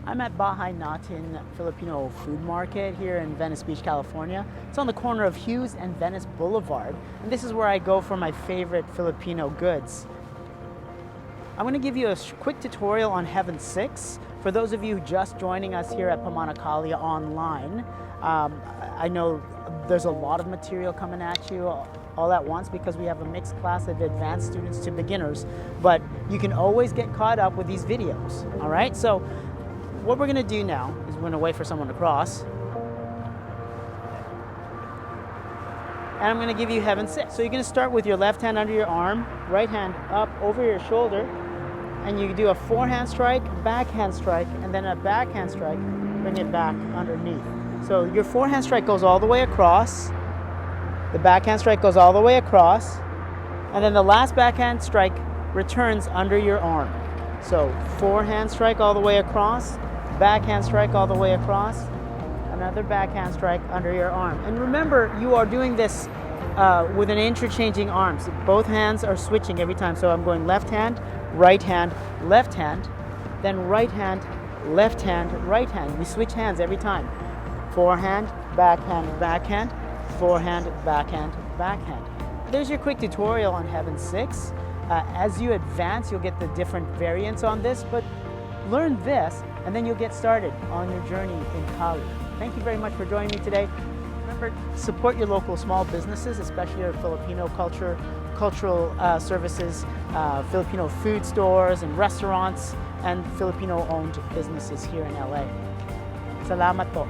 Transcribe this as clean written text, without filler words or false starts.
I'm at Bahay, Natin Filipino food market here in Venice Beach, California. It's on the corner of Hughes and Venice Boulevard, and this is where I go for my favorite Filipino goods. I'm going to give you a quick tutorial on Heaven 6. For those of you just joining us here at Pamana online, I know there's a lot of material coming at you all at once because we have a mixed class of advanced students to beginners, but you can always get caught up with these videos, all right? So what we're gonna do now is we're gonna wait for someone to cross. And I'm gonna give you Heaven 6. So you're gonna start with your left hand under your arm, right hand up over your shoulder, and you do a forehand strike, backhand strike, and then a backhand strike, bring it back underneath. So your forehand strike goes all the way across, the backhand strike goes all the way across, and then the last backhand strike returns under your arm. So forehand strike all the way across, backhand strike all the way across, another backhand strike under your arm. And remember, you are doing this with an interchanging arms. Both hands are switching every time. So I'm going left hand, left hand, then right hand, right hand. We switch hands every time. Forehand, backhand, forehand, backhand. There's your quick tutorial on Heaven 6. As you advance, you'll get the different variants on this, but learn this, and then you'll get started on your journey in Kali. Thank you very much for joining me today. Remember, support your local small businesses, especially your Filipino cultural services, Filipino food stores and restaurants, and Filipino-owned businesses here in LA. Salamat po.